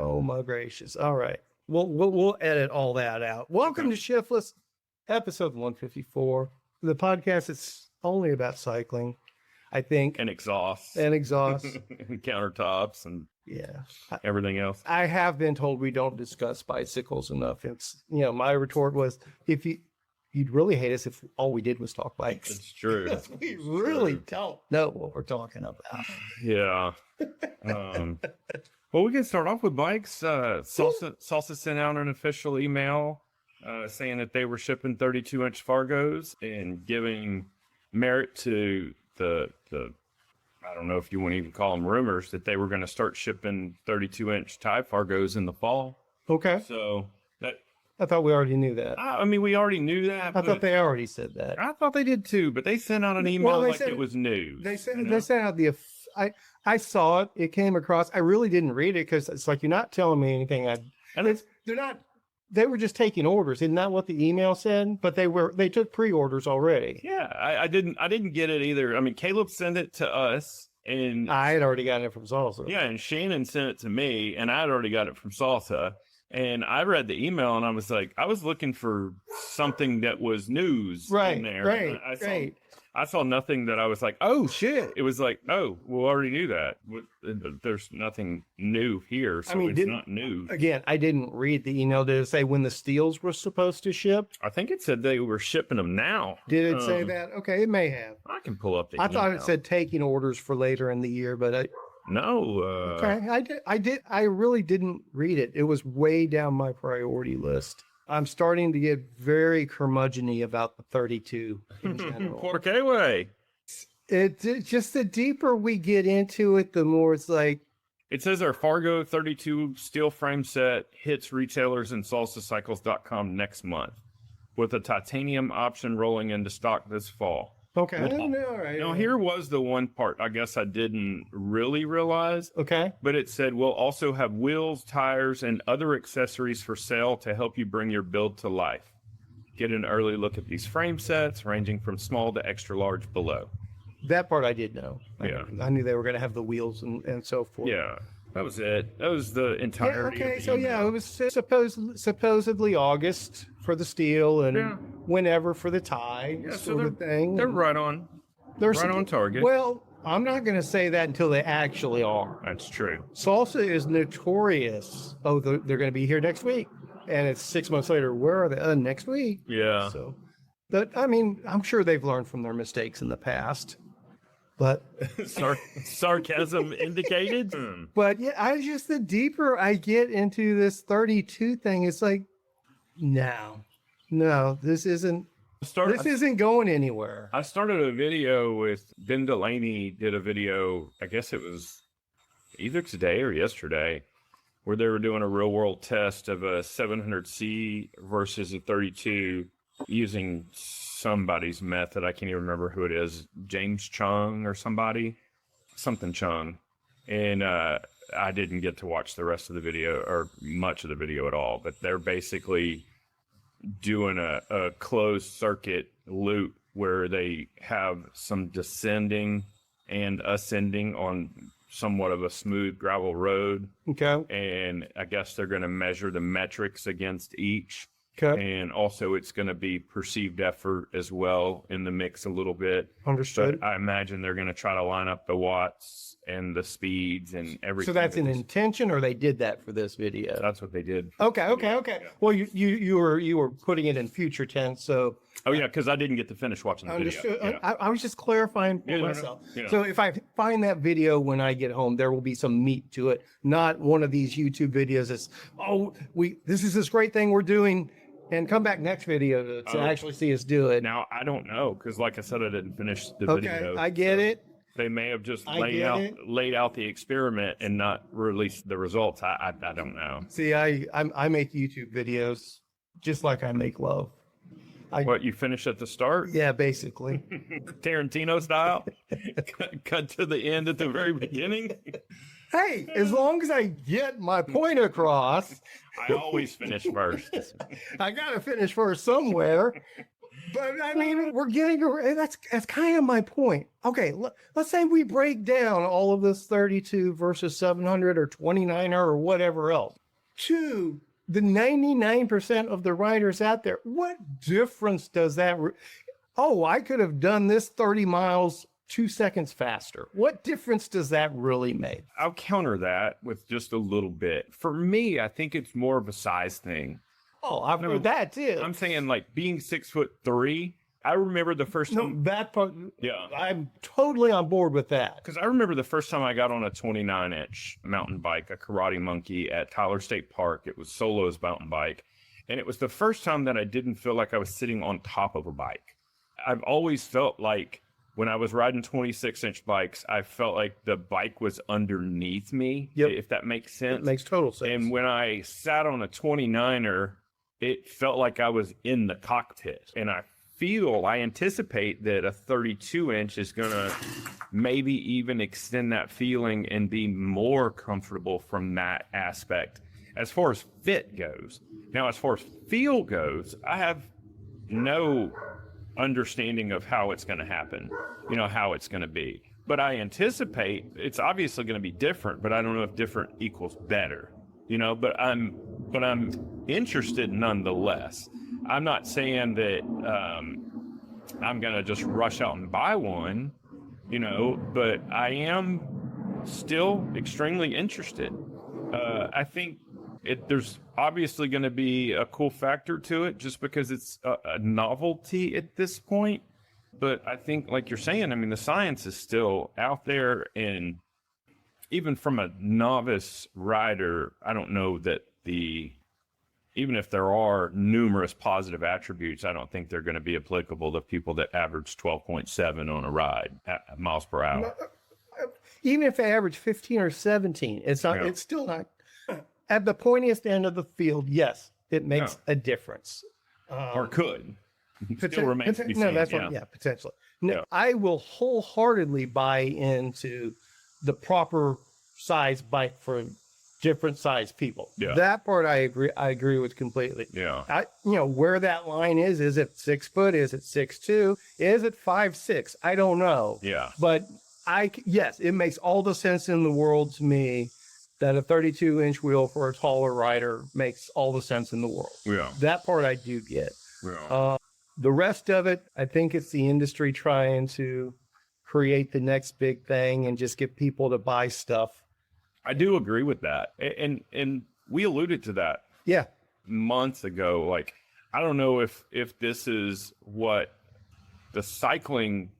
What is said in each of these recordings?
Oh my gracious. All right. We'll edit all that out. Welcome to Shiftless, episode 154. The podcast is only about cycling, I think. And exhausts. And exhausts. And countertops and everything else. I have been told we don't discuss bicycles enough. It's, my retort was, if you'd really hate us if all we did was talk bikes. It's true. We really don't know what we're talking about. Yeah. Well, we can start off with bikes. Salsa sent out an official email saying that they were shipping 32-inch Fargos and giving merit to the I don't know if you want to even call them rumors that they were going to start shipping 32-inch Thai Fargos in the fall. Okay. So I thought we already knew that. I mean, we already knew that. I thought they already said that. I thought they did too, but they sent out an email it was news. They sent out I saw it. It came across. I really didn't read it because it's like, you're not telling me anything. They were just taking orders. Isn't that what the email said? But they took pre-orders already. Yeah, I didn't get it either. I mean, Caleb sent it to us, and I had already gotten it from Salsa. Yeah, and Shannon sent it to me, and I had already got it from Salsa. And I read the email, and I was like, I was looking for something that was news in there. Right. I saw nothing that I was like, oh shit. It was like, oh, we already knew that. There's nothing new here, so it's not new. Again, I didn't read the email. Did it say when the steels were supposed to ship? I think it said they were shipping them now. Did it say that? Okay, it may have. I can pull up the I email. thought it said taking orders for later in the year, but no. Okay, I really didn't read it. It was way down my priority list. I'm starting to get very curmudgeon-y about the 32 in general. Por qué way? It just the deeper we get into it, the more it's like. It says our Fargo 32 steel frame set hits retailers and salsacycles.com next month, with a titanium option rolling into stock this fall. Okay. All right. Now, here was the one part I guess I didn't really realize. Okay. But it said we'll also have wheels, tires, and other accessories for sale to help you bring your build to life. Get an early look at these frame sets, ranging from small to extra large below. That part I did know. Yeah. I knew they were going to have the wheels and so forth. Yeah. That was it. That was the entirety. Okay, so it was supposedly August for the steel and whenever for the tie sort of thing. They're right on. They're right on target. Well, I'm not going to say that until they actually are. That's true. Salsa is notorious. Oh, they're going to be here next week, and it's 6 months later. Where are they? Next week. Yeah. So, but I mean, I'm sure they've learned from their mistakes in the past. But sarcasm indicated. But yeah, the deeper I get into this 32 thing, it's like, no, this isn't going anywhere. I started a video with Ben Delaney. Did a video, I guess it was either today or yesterday, where they were doing a real world test of a 700C versus a 32 using somebody's method. I can't even remember who it is. James Chung or something Chung. And I didn't get to watch the rest of the video or much of the video at all, but they're basically doing a closed circuit loop where they have some descending and ascending on somewhat of a smooth gravel road. Okay. And I guess they're going to measure the metrics against each. Okay. And also it's going to be perceived effort as well in the mix a little bit. Understood. But I imagine they're going to try to line up the watts and the speeds and everything. So that's an intention, or they did that for this video? That's what they did. Okay. Yeah. Well, you were putting it in future tense, so. Oh yeah, because I didn't get to finish watching the video. Yeah. I was just clarifying for myself. No. So if I find that video when I get home, there will be some meat to it, not one of these YouTube videos that's, this is this great thing we're doing, and come back next video to actually see us do it. Now, I don't know, because like I said, I didn't finish the video. Okay, I get it. They may have just laid out the experiment and not released the results. I don't know. See, I make YouTube videos just like I make love. What, you finish at the start? Yeah, basically. Tarantino style? Cut to the end at the very beginning? Hey, as long as I get my point across. I always finish first. I got to finish first somewhere. But I mean, we're getting that's kind of my point. Okay, let's say we break down all of this 32 versus 700 or 29er or whatever else to the 99% of the riders out there. What difference does that? Oh, I could have done this 30 miles 2 seconds faster. What difference does that really make? I'll counter that with just a little bit. For me, I think it's more of a size thing. Oh, I've heard that too. I'm saying like being 6'3". I remember the first time. That part. Yeah. I'm totally on board with that. Because I remember the first time I got on a 29-inch mountain bike, a Karate Monkey at Tyler State Park. It was Solo's mountain bike. And it was the first time that I didn't feel like I was sitting on top of a bike. I've always felt like when I was riding 26-inch bikes, I felt like the bike was underneath me, if that makes sense. It makes total sense. And when I sat on a 29er, it felt like I was in the cockpit. And I anticipate that a 32-inch is going to maybe even extend that feeling and be more comfortable from that aspect as far as fit goes. Now, as far as feel goes, I have no understanding of how it's going to happen, how it's going to be. But I anticipate it's obviously going to be different, but I don't know if different equals better, but I'm interested nonetheless. I'm not saying that I'm going to just rush out and buy one, but I am still extremely interested. I think there's obviously going to be a cool factor to it just because it's a novelty at this point. But I think, like you're saying, I mean, the science is still out there. And even from a novice rider, I don't know that even if there are numerous positive attributes, I don't think they're going to be applicable to people that average 12.7 on a ride miles per hour. Even if they average 15 or 17, it's not. It's still not. At the pointiest end of the field, yes, it makes a difference. Or could. Still remains to be seen. No, that's potentially. No, I will wholeheartedly buy into the proper size bike for different size people. Yeah. That part I agree with completely. Yeah. Where that line is it 6 foot? Is it 6'2"? Is it 5'6"? I don't know. Yeah. But yes, it makes all the sense in the world to me that a 32-inch wheel for a taller rider makes all the sense in the world. Yeah. That part I do get. Yeah. The rest of it, I think it's the industry trying to create the next big thing and just get people to buy stuff. I do agree with that. And we alluded to that months ago. Like, I don't know if this is what the cycling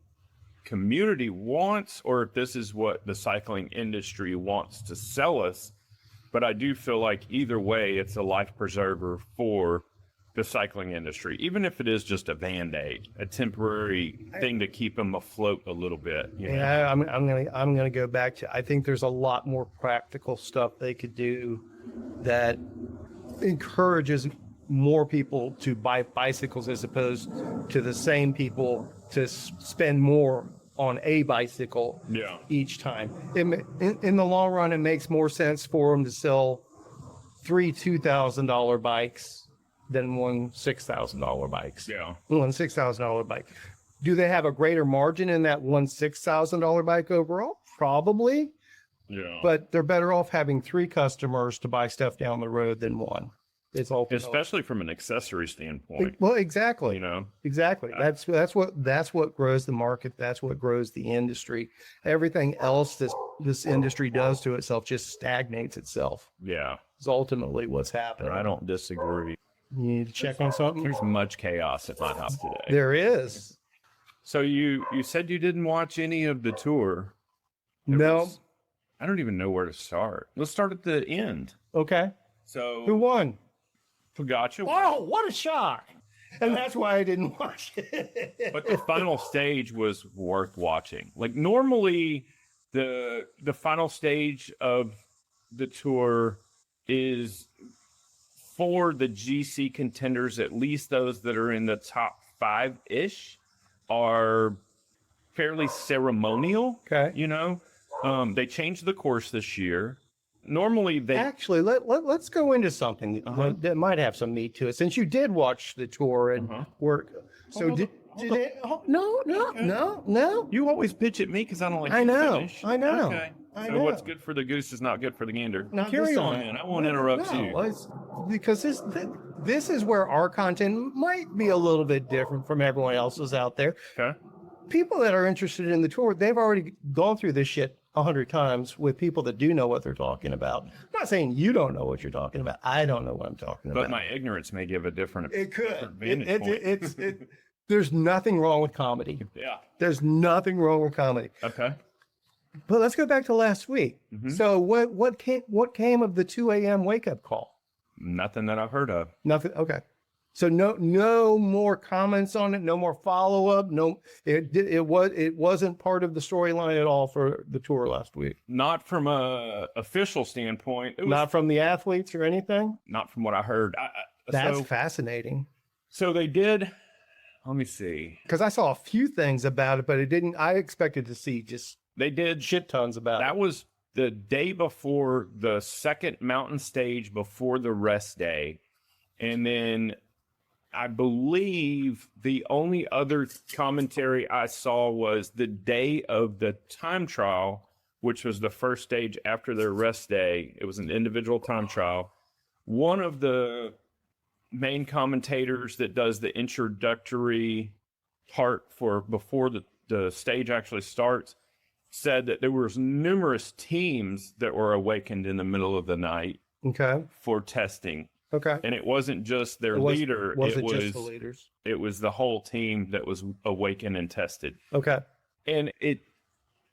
community wants or if this is what the cycling industry wants to sell us. But I do feel like either way, it's a life preserver for the cycling industry, even if it is just a Band-Aid, a temporary thing to keep them afloat a little bit. Yeah, I'm gonna go back to. I think there's a lot more practical stuff they could do that encourages more people to buy bicycles as opposed to the same people to spend more on a bicycle each time. In the long run, it makes more sense for them to sell 3 $2,000 bikes than one $6,000 bikes. Yeah. One $6,000 bike. Do they have a greater margin in that one $6,000 bike overall? Probably. Yeah. But they're better off having 3 customers to buy stuff down the road than one. It's all especially from an accessory standpoint. Well, exactly. Exactly. That's what grows the market. That's what grows the industry. Everything else this industry does to itself just stagnates itself. Yeah. It's ultimately what's happening. I don't disagree. You need to check on something? There's much chaos at my house today. There is. So you said you didn't watch any of the tour. No. I don't even know where to start. Let's start at the end. Okay. So who won? Pogacar. Wow, what a shock. And that's why I didn't watch it. But the final stage was worth watching. Like normally the final stage of the tour is for the GC contenders, at least those that are in the top 5-ish, are fairly ceremonial. Okay. They changed the course this year. Normally they actually let's go into something that might have some meat to it. Since you did watch the tour and work, So no. You always bitch at me because I don't like I you to know. finish. I know. Okay. I So know. what's good for the goose is not good for the gander. Not Carry this on, time. man. I won't interrupt you. No, it's because this is where our content might be a little bit different from everyone else's out there. Okay. People that are interested in the tour, they've already gone through this shit 100 times with people that do know what they're talking about. I'm not saying you don't know what you're talking about. I don't know what I'm talking about. But my ignorance may give a different. It could. different vantage point. There's nothing wrong with comedy. Yeah. There's nothing wrong with comedy. Okay. But let's go back to last week. Mhm. So what came of the 2 a.m. wake up call? Nothing that I've heard of. Nothing. Okay. So no more comments on it. No more follow up. No, it wasn't part of the storyline at all for the tour last week. Not from a official standpoint. It was Not from the athletes or anything. not from what I heard. That's fascinating. So they did. Let me see. Because I saw a few things about it, but it didn't. I expected to see just They did. shit tons about That it. was the day before the second mountain stage before the rest day. And then I believe the only other commentary I saw was the day of the time trial, which was the first stage after their rest day. It was an individual time trial. One of the main commentators that does the introductory part for before the stage actually starts said that there was numerous teams that were awakened in the middle of the night Okay. for testing. Okay. And it wasn't just their It was- leader. wasn't just the leaders. It was the whole team that was awakened and tested. Okay. And it,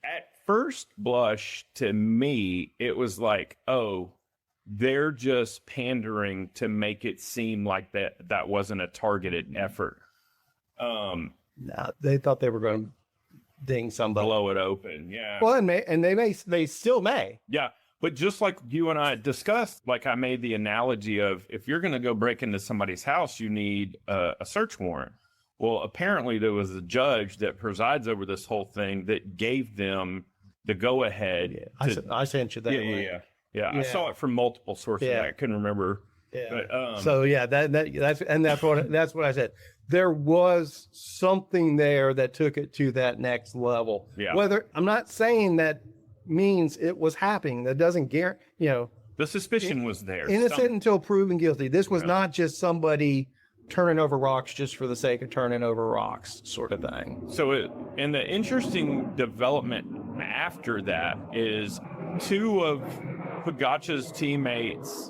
at first blush to me, it was like, oh, they're just pandering to make it seem like that wasn't a targeted effort. No, they thought they were going to ding somebody. Blow it open. Yeah. Well, they still may. Yeah. But just like you and I discussed, like I made the analogy of if you're going to go break into somebody's house, you need a search warrant. Well, apparently there was a judge that presides over this whole thing that gave them the go ahead. I sent you that. link. Yeah. I Yeah. saw it from multiple sources. Yeah. I couldn't remember. Yeah. But, So yeah, that's what I said. There was something there that took it to that next level. Yeah. Whether I'm not saying that means it was happening. That doesn't guarantee. the suspicion was there. Innocent until proven guilty. This was not just somebody turning over rocks just for the sake of turning over rocks, sort of thing. And the interesting development after that is two of Pogacar's teammates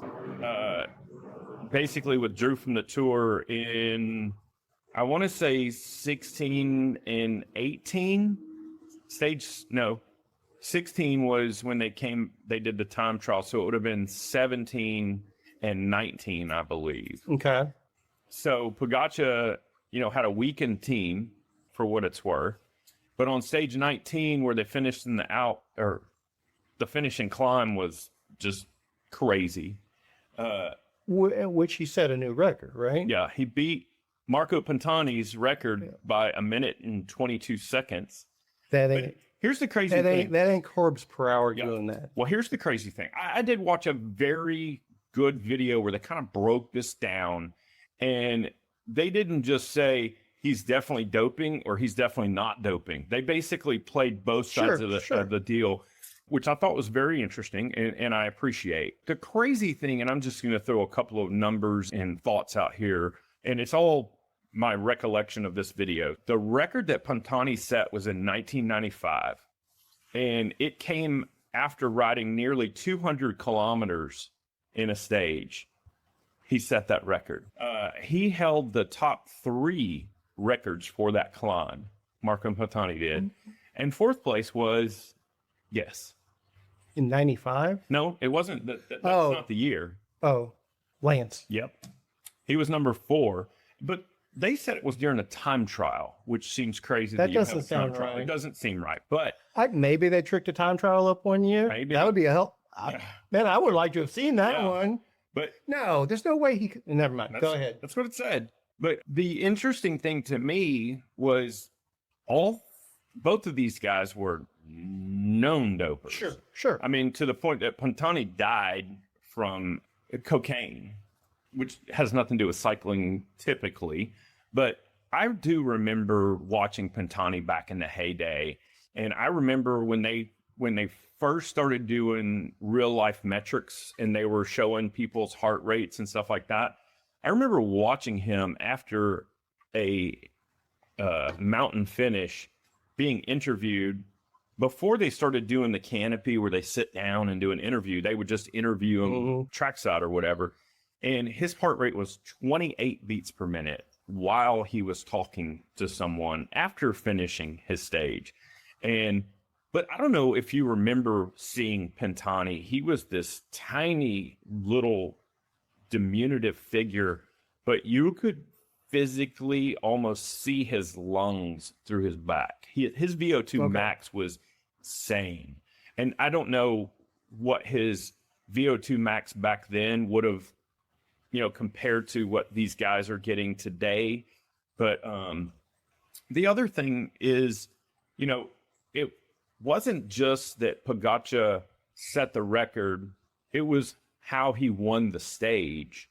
basically withdrew from the tour in, I want to say 16 and 18 16 was when they did the time trial. So it would have been 17 and 19, I believe. Okay. So Pogacar, had a weakened team for what it's worth. But on stage 19, where they finished in the finishing climb was just crazy. Which he set a new record, right? Yeah, he beat Marco Pantani's record by a minute and 22 seconds. That But ain't here's the crazy thing. that ain't Corbs per hour doing that. Well, here's the crazy thing. I did watch a very good video where they kind of broke this down, and they didn't just say he's definitely doping or he's definitely not doping. They basically played both sides of the deal, which I thought was very interesting and I appreciate. The crazy thing, and I'm just going to throw a couple of numbers and thoughts out here, and it's all my recollection of this video. The record that Pantani set was in 1995, and it came after riding nearly 200 kilometers in a stage. He set that record. He held the top 3 records for that climb. Marco Pantani did. And fourth place was, yes. In 95? No, it wasn't. That's not the year. Oh, Lance. Yep. He was number 4. But they said it was during a time trial, which seems crazy. That you doesn't have a time sound trial. right. It doesn't seem right. But Maybe they tricked a time trial up one year. Maybe. That would be a help. Man, I would like to have seen that Yeah. one. but No, there's no way he could. Never mind. Go ahead. That's what it said. But the interesting thing to me was both of these guys were known dopers. Sure. I mean, to the point that Pantani died from cocaine, which has nothing to do with cycling typically. But I do remember watching Pantani back in the heyday, and I remember when they first started doing real life metrics and they were showing people's heart rates and stuff like that. I remember watching him after a mountain finish being interviewed. Before they started doing the canopy where they sit down and do an interview, they would just interview him trackside or whatever. And his heart rate was 28 beats per minute while he was talking to someone after finishing his stage. But I don't know if you remember seeing Pantani. He was this tiny little diminutive figure, but you could physically almost see his lungs through his back. His VO2 max was insane. And I don't know what his VO2 max back then would have, compared to what these guys are getting today. But the other thing is, it wasn't just that Pogačar set the record, it was how he won the stage.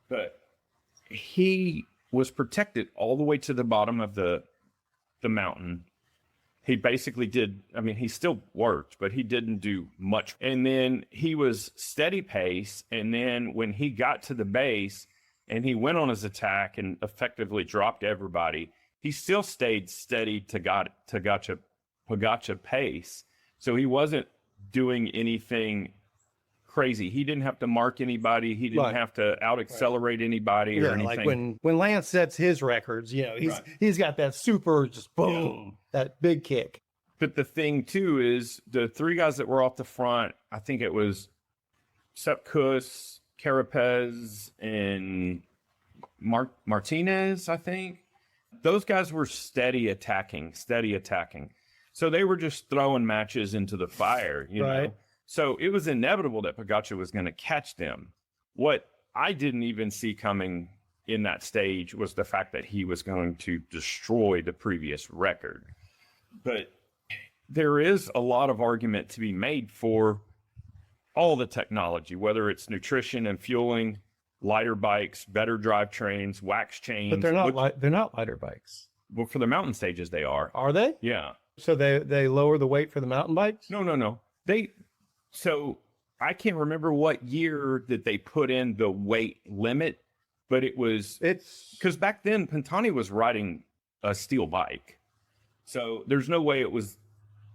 But he was protected all the way to the bottom of the mountain. He basically he still worked, but he didn't do much. And then he was steady pace. And then when he got to the base and he went on his attack and effectively dropped everybody, he still stayed steady to Pogačar pace. So he wasn't doing anything crazy. He didn't have to mark anybody. He didn't have to out accelerate anybody or anything. Like when Lance sets his records, he's got that super just boom, that big kick. But the thing too is the three guys that were off the front, I think it was Sepp Kuss, Carapaz, and Martinez, I think. Those guys were steady attacking. So they were just throwing matches into the fire, you know. So it was inevitable that Pogačar was going to catch them. What I didn't even see coming in that stage was the fact that he was going to destroy the previous record. But there is a lot of argument to be made for all the technology, whether it's nutrition and fueling, lighter bikes, better drivetrains, wax chains. But they're not lighter bikes. Well, for the mountain stages, they are. Are they? Yeah. So they lower the weight for the mountain bikes? No. So I can't remember what year that they put in the weight limit, but it's because back then Pantani was riding a steel bike. So there's no way it was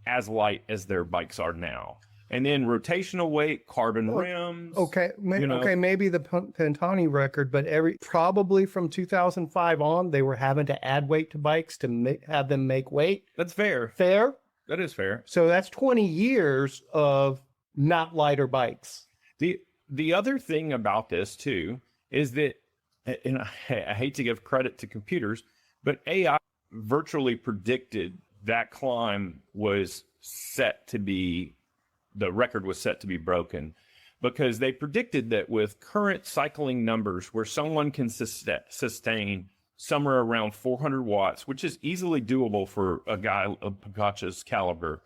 as light as their bikes are now. And then rotational weight, carbon rims. Okay, maybe the Pantani record, but probably from 2005 on, they were having to add weight to bikes to have them make weight. That's fair. Fair? That is fair. So that's 20 years of not lighter bikes. The other thing about this too is that, and I hate to give credit to computers, but AI virtually predicted that climb was set to be, the record was set to be broken, because they predicted that with current cycling numbers where someone can sustain somewhere around 400 watts, which is easily doable for a guy of Pogačar's caliber,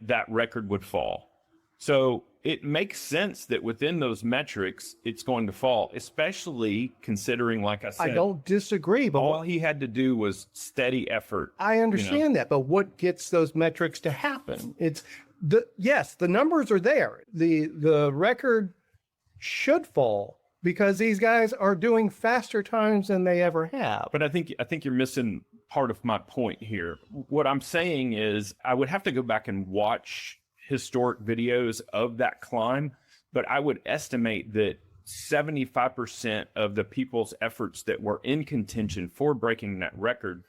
that record would fall. So it makes sense that within those metrics, it's going to fall, especially considering, like I said, I don't disagree, but all he had to do was steady effort. I understand that, but what gets those metrics to happen? The numbers are there. The record should fall because these guys are doing faster times than they ever have. But I think you're missing part of my point here. What I'm saying is I would have to go back and watch historic videos of that climb, but I would estimate that 75% of the people's efforts that were in contention for breaking that record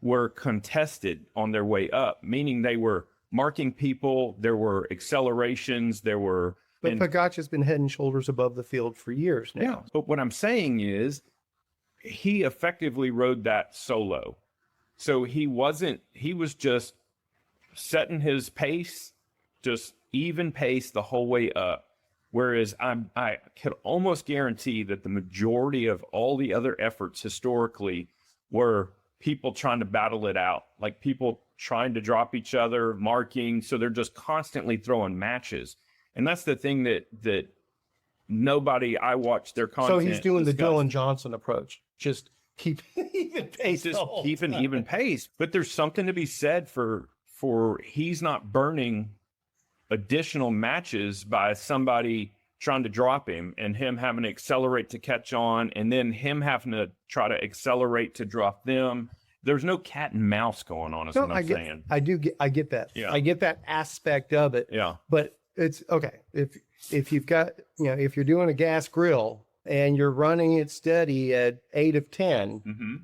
were contested on their way up, meaning they were marking people, there were accelerations, there were... But Pogačar's been head and shoulders above the field for years now. Yeah, but what I'm saying is he effectively rode that solo. So he was just setting his pace, just even pace the whole way up. Whereas I could almost guarantee that the majority of all the other efforts historically were people trying to battle it out, like people trying to drop each other, marking. So they're just constantly throwing matches. And that's the thing that nobody, I watched their content. So he's doing the Dylan Johnson approach. Just keep even pace. Just keep an even pace. But there's something to be said for he's not burning additional matches by somebody trying to drop him and him having to accelerate to catch on and then him having to try to accelerate to drop them. There's no cat and mouse going on, is what I'm saying. I get that. Yeah. I get that aspect of it. Yeah. But it's okay. If you've got, if you're doing a gas grill and you're running it steady at 8 of 10, Mm-hmm.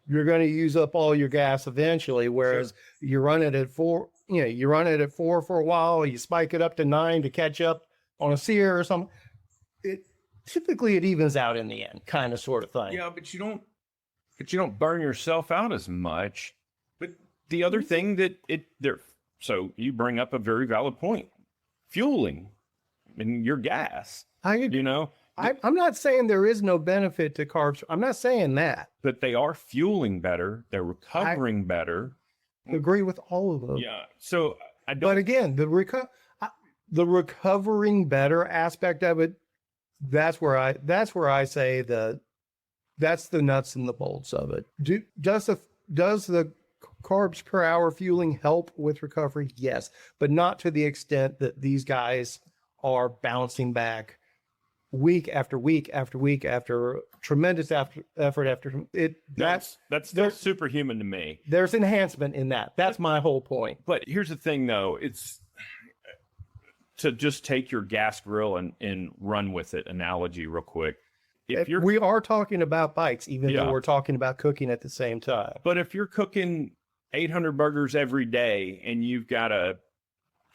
you're going to use up all your gas eventually. Whereas you run it at 4, you run it at 4 for a while, you spike it up to 9 to catch up on a sear or something. Typically it evens out in the end, kind of sort of thing. Yeah, but you don't burn yourself out as much. But the other thing so you bring up a very valid point. Fueling and your gas. I'm not saying there is no benefit to carbs. I'm not saying that. But they are fueling better. They're recovering better. I agree with all of them. Yeah. So I don't. But again, the recovering better aspect of it, that's where I say that's the nuts and the bolts of it. Does the carbs per hour fueling help with recovery? Yes, but not to the extent that these guys are bouncing back week after week after week after tremendous effort after it. That's still superhuman to me. There's enhancement in that. That's my whole point. But here's the thing, though. It's to just take your gas grill and run with it analogy real quick. We are talking about bikes, even though we're talking about cooking at the same time. But if you're cooking 800 burgers every day and you've got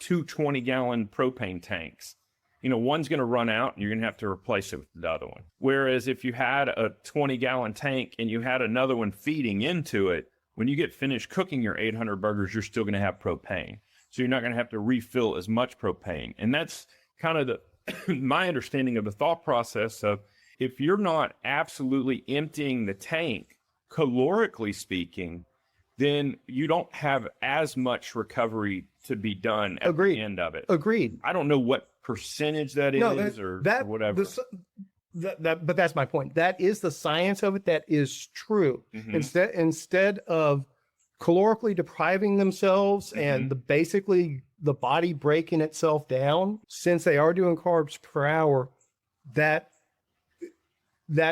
two 20-gallon propane tanks, one's going to run out and you're going to have to replace it with the other one. Whereas if you had a 20-gallon tank and you had another one feeding into it, when you get finished cooking your 800 burgers, you're still going to have propane. So you're not going to have to refill as much propane. And that's kind of my understanding of the thought process of, if you're not absolutely emptying the tank, calorically speaking, then you don't have as much recovery to be done at the end of it. Agreed. I don't know what percentage that is or whatever. But that's my point. That is the science of it. That is true. Mm-hmm. Instead of calorically depriving themselves and basically the body breaking itself down, since they are doing carbs per hour, that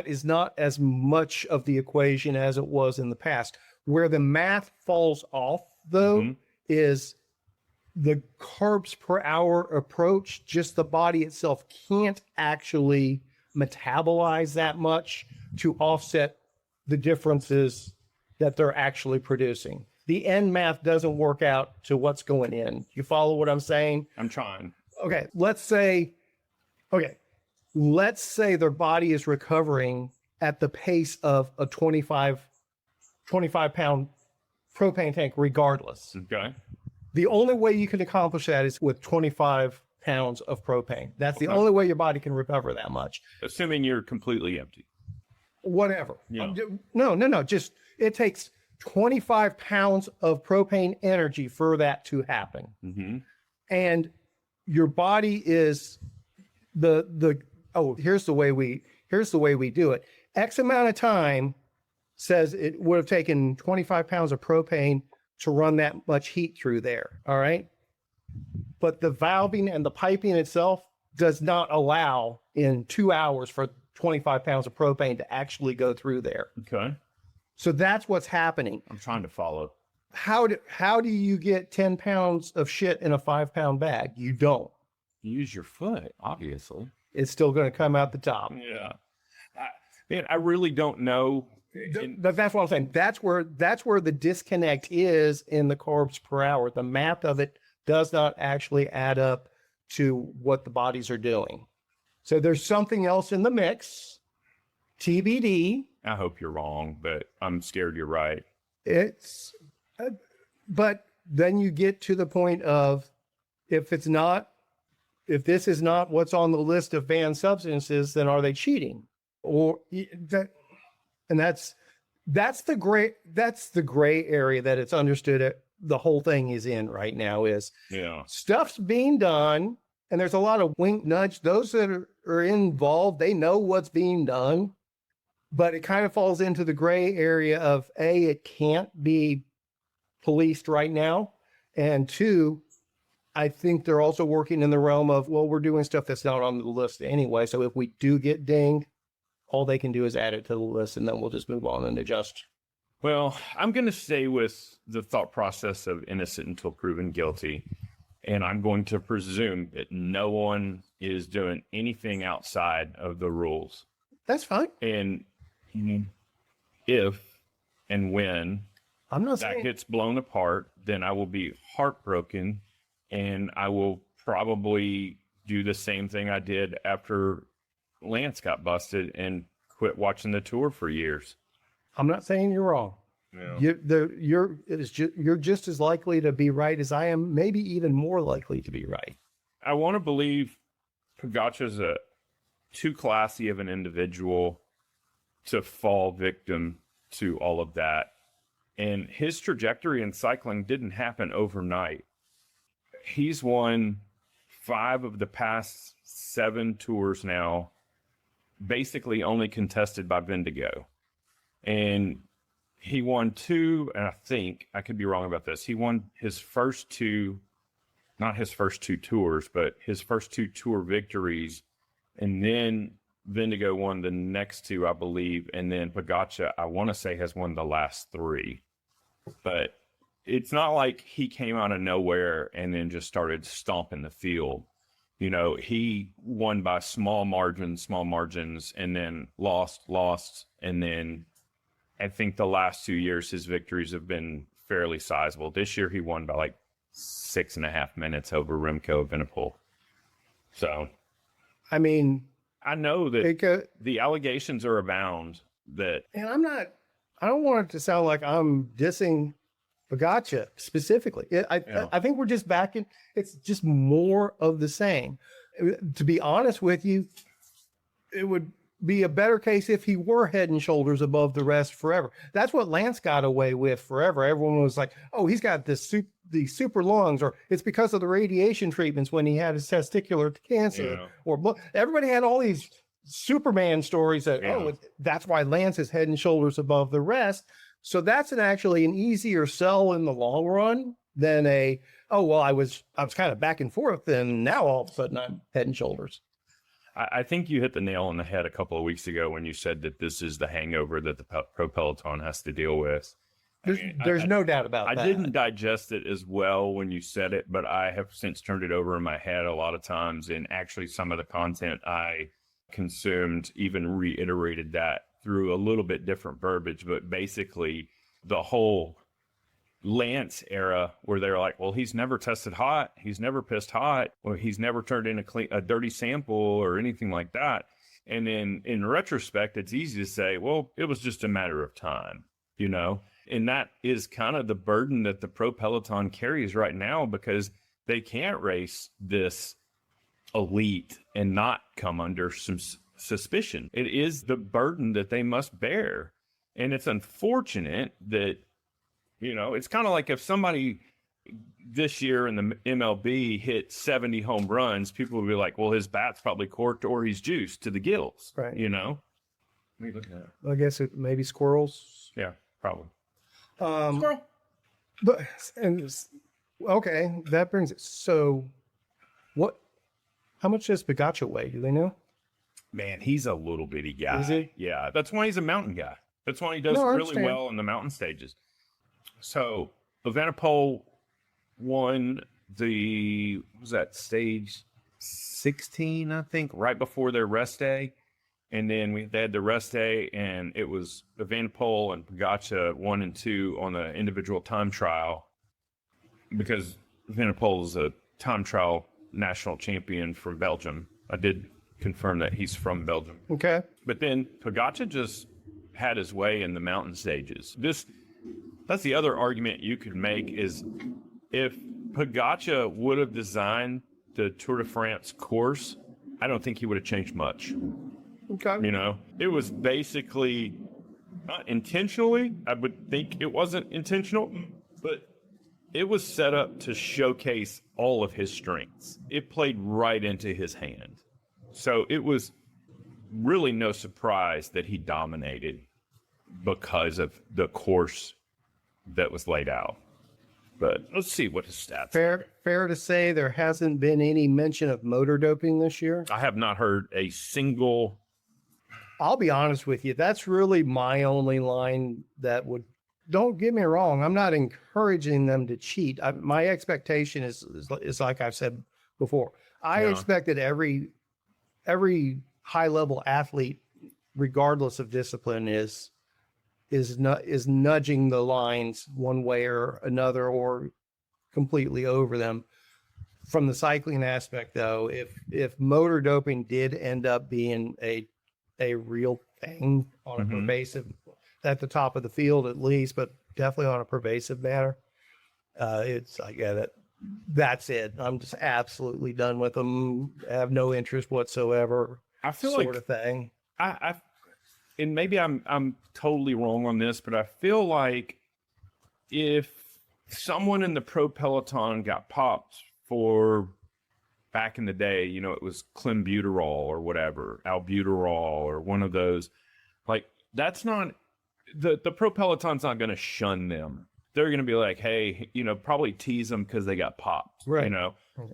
is not as much of the equation as it was in the past. Where the math falls off, though, is the carbs per hour approach. Just the body itself can't actually metabolize that much to offset the differences that they're actually producing. The end math doesn't work out to what's going in. You follow what I'm saying? I'm trying. Okay, let's say their body is recovering at the pace of a 25-pound propane tank regardless. Okay. The only way you can accomplish that is with 25 pounds of propane. That's the only way your body can recover that much. Assuming you're completely empty. Whatever. Yeah. No. Just, it takes 25 pounds of propane energy for that to happen. Mm-hmm. And your body is here's the way we do it. X amount of time says it would have taken 25 pounds of propane to run that much heat through there. All right. But the valving and the piping itself does not allow in 2 hours for 25 pounds of propane to actually go through there. Okay. So that's what's happening. I'm trying to follow. How do you get 10 pounds of shit in a 5-pound bag? You don't. You use your foot, obviously. It's still going to come out the top. Yeah. I really don't know. That's what I'm saying. That's where the disconnect is in the carbs per hour. The math of it does not actually add up to what the bodies are doing. So there's something else in the mix. TBD. I hope you're wrong, but I'm scared you're right. But then you get to the point of, if this is not what's on the list of banned substances, then are they cheating? That's the gray area that it's understood the whole thing is in right now. Is stuff's being done, and there's a lot of wink nudge. Those that are involved, they know what's being done, but it kind of falls into the gray area of A, it can't be policed right now. And two, I think they're also working in the realm of, well, we're doing stuff that's not on the list anyway. So if we do get dinged, all they can do is add it to the list and then we'll just move on and adjust. Well, I'm going to stay with the thought process of innocent until proven guilty. And I'm going to presume that no one is doing anything outside of the rules. That's fine. And if and when I'm not that saying gets blown apart, then I will be heartbroken and I will probably do the same thing I did after Lance got busted and quit watching the tour for years. I'm not saying you're wrong. Yeah. You're just as likely to be right as I am, maybe even more likely to be right. I want to believe Pogacar's too classy of an individual to fall victim to all of that. And his trajectory in cycling didn't happen overnight. He's won 5 of the past 7 tours now, basically only contested by Vendigo. And he won 2, and I think, I could be wrong about this, he won his first 2, not his first 2 tours, but his first 2 tour victories. And then Vendigo won the next 2, I believe. And then Pogacar, I want to say, has won the last 3. But it's not like he came out of nowhere and then just started stomping the field. You know, he won by small margins, and then lost. And then I think the last 2 years, his victories have been fairly sizable. This year, he won by like 6.5 minutes over Remco Evenepoel. So, I mean, I know that the allegations are abound that. And I don't want it to sound like I'm dissing Pogacar specifically. I think we're just back in, it's just more of the same. To be honest with you, it would be a better case if he were head and shoulders above the rest forever. That's what Lance got away with forever. Everyone was like, oh, he's got these super lungs, or it's because of the radiation treatments when he had his testicular cancer. Yeah. Or everybody had all these Superman stories that, that's why Lance is head and shoulders above the rest. So that's actually an easier sell in the long run than I was kind of back and forth, and now all of a sudden I'm head and shoulders. I think you hit the nail on the head a couple of weeks ago when you said that this is the hangover that the Pro Peloton has to deal with. There's no doubt about that. I didn't digest it as well when you said it, but I have since turned it over in my head a lot of times. And actually some of the content I consumed even reiterated that through a little bit different verbiage. But basically the whole Lance era where they're like, well, he's never tested hot, he's never pissed hot, or he's never turned in a dirty sample or anything like that. And then in retrospect, it's easy to say, well, it was just a matter of time, you know? And that is kind of the burden that the Pro Peloton carries right now, because they can't race this elite and not come under some suspicion. It is the burden that they must bear. And it's unfortunate that, you know, it's kind of like if somebody this year in the MLB hit 70 home runs, people would be like, well, his bat's probably corked or he's juiced to the gills, right? You know? What are you looking at? I guess it maybe squirrels. Yeah, probably. Squirrel. But, okay, that brings it. So how much does Pogacar weigh? Do they know? Man, he's a little bitty guy. Is he? Yeah, that's why he's a mountain guy. That's why he does really well in the mountain stages. So, Evenepoel won stage 16, I think, right before their rest day. And then they had the rest day, and it was Evenepoel and Pogacar 1 and 2 on the individual time trial, because Evenepoel is a time trial national champion from Belgium. I did confirm that he's from Belgium. Okay. But then Pogacar just had his way in the mountain stages. That's the other argument you could make, is if Pogacar would have designed the Tour de France course, I don't think he would have changed much. Okay. You know, it was basically not intentionally. I would think it wasn't intentional, but it was set up to showcase all of his strengths. It played right into his hand. So it was really no surprise that he dominated because of the course that was laid out. But let's see what his stats are. Fair to say there hasn't been any mention of motor doping this year. I have not heard a single. I'll be honest with you. That's really my only line that would. Don't get me wrong. I'm not encouraging them to cheat. My expectation is like I've said before. I expected every high level athlete, regardless of discipline, is nudging the lines one way or another, or completely over them. From the cycling aspect, though, if motor doping did end up being a real thing on a pervasive, at the top of the field at least, but definitely on a pervasive manner, it's like, yeah, that's it. I'm just absolutely done with them. I have no interest whatsoever. I feel sort like of thing. And maybe I'm totally wrong on this, but I feel like if someone in the pro peloton got popped for back in the day, it was clenbuterol or whatever, albuterol or one of those, like that's not the pro peloton's not going to shun them. They're going to be like, hey, probably tease them because they got popped, right?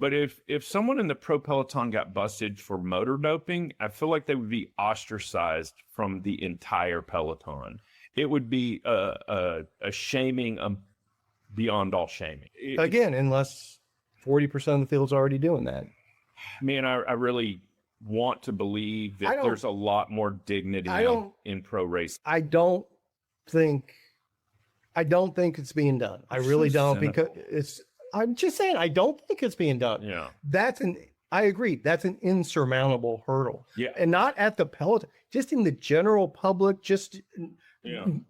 But if someone in the pro peloton got busted for motor doping, I feel like they would be ostracized from the entire peloton. It would be a shaming beyond all shaming. Again, unless 40% of the field's already doing that. Man, I really want to believe that there's a lot more dignity in pro racing. I don't think it's being done. I really don't, because I'm just saying, I don't think it's being done. Yeah. I agree. That's an insurmountable hurdle. Yeah. And not at the peloton, just in the general public, just in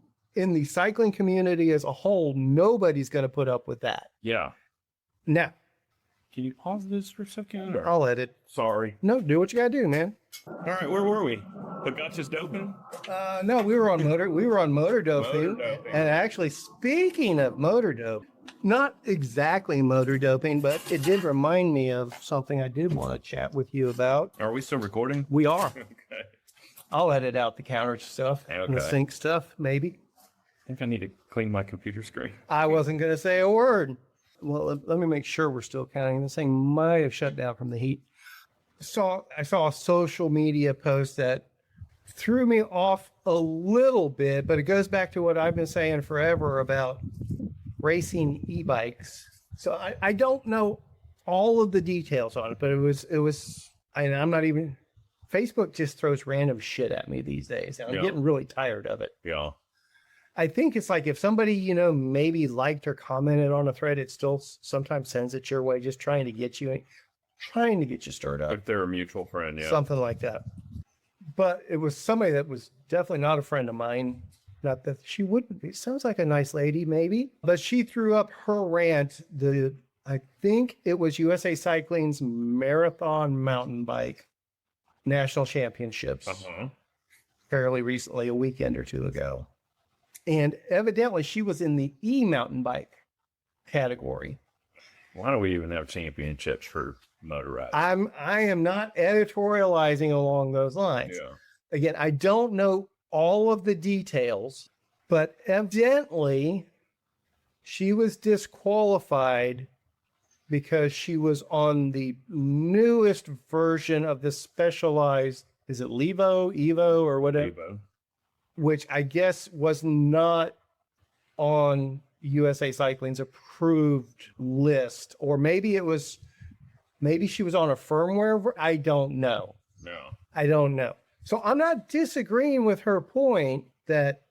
the cycling community as a whole, nobody's going to put up with that. Yeah. Now, can you pause this for a second? Or? I'll edit. Sorry. No, do what you got to do, man. All right, where were we? Pagach's doping? No, we were on motor doping. And actually, speaking of motor dope, not exactly motor doping, but it did remind me of something I did want to chat with you about. Are we still recording? We are. Okay. I'll edit out the counter stuff and the sink stuff, maybe. I think I need to clean my computer screen. I wasn't going to say a word. Well, let me make sure we're still counting. This thing might have shut down from the heat. I saw a social media post that threw me off a little bit, but it goes back to what I've been saying forever about racing e-bikes. So I don't know all of the details on it, but I'm not even, Facebook just throws random shit at me these days. I'm getting really tired of it. Yeah. I think it's like if somebody, maybe liked or commented on a thread, it still sometimes sends it your way, just trying to get you stirred up. If they're a mutual friend, yeah. Something like that. But it was somebody that was definitely not a friend of mine. Not that she wouldn't be. Sounds like a nice lady, maybe. But she threw up her rant. I think it was USA Cycling's Marathon Mountain Bike National Championships fairly recently, a weekend or two ago. And evidently she was in the e-mountain bike category. Why do we even have championships for motorized? I am not editorializing along those lines. Yeah. Again, I don't know all of the details, but evidently she was disqualified because she was on the newest version of the specialized, is it Evo or whatever? Evo. Which I guess was not on USA Cycling's approved list, or maybe she was on a firmware. I don't know. No, I don't know. So I'm not disagreeing with her point that,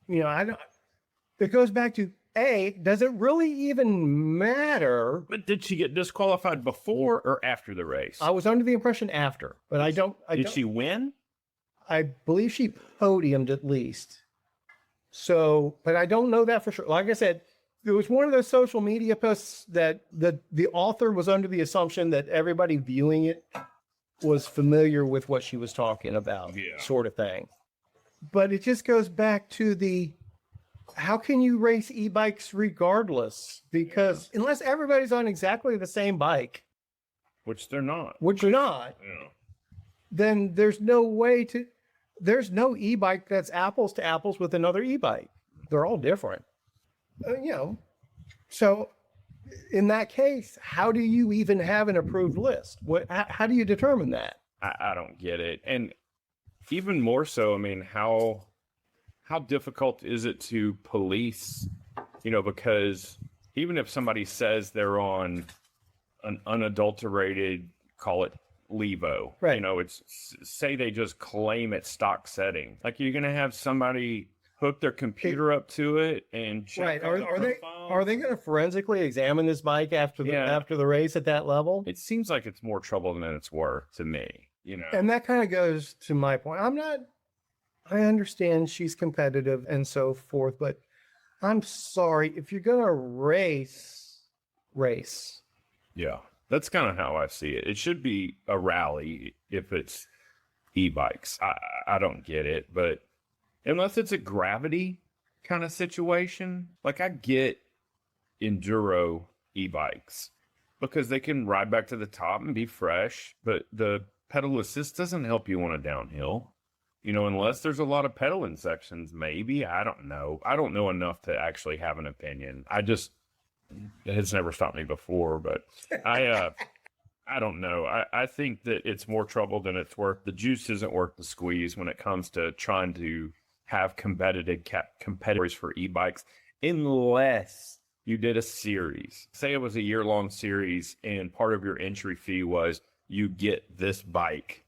it goes back to does it really even matter? But did she get disqualified before or after the race? I was under the impression after, but Did she win? I believe she podiumed at least. So, but I don't know that for sure. Like I said, it was one of those social media posts that the author was under the assumption that everybody viewing it was familiar with what she was talking about, sort of thing. But it just goes back to how can you race e-bikes regardless? Because unless everybody's on exactly the same bike. Which they're not. Which they're not. Yeah. then there's no e-bike that's apples to apples with another e-bike. They're all different. So in that case, how do you even have an approved list? How do you determine that? I don't get it. And even more so, I mean, how difficult is it to police, because even if somebody says they're on an unadulterated, call it Levo, right? It's say they just claim it's stock setting. Like, you're going to have somebody hook their computer up to it and check. Right. Are they going to forensically examine this bike after the race at that level? It seems like it's more trouble than it's worth to me, And that kind of goes to my point. I understand she's competitive and so forth, but I'm sorry, if you're going to race. Yeah. That's kind of how I see it. It should be a rally if it's e-bikes. I don't get it, but unless it's a gravity kind of situation, like, I get enduro e-bikes because they can ride back to the top and be fresh, but the pedal assist doesn't help you on a downhill, unless there's a lot of pedaling sections, maybe. I don't know. I don't know enough to actually have an opinion. It has never stopped me before, but I don't know. I think that it's more trouble than it's worth. The juice isn't worth the squeeze when it comes to trying to have competitors for e-bikes, unless you did a series. Say it was a year-long series, and part of your entry fee was you get this bike,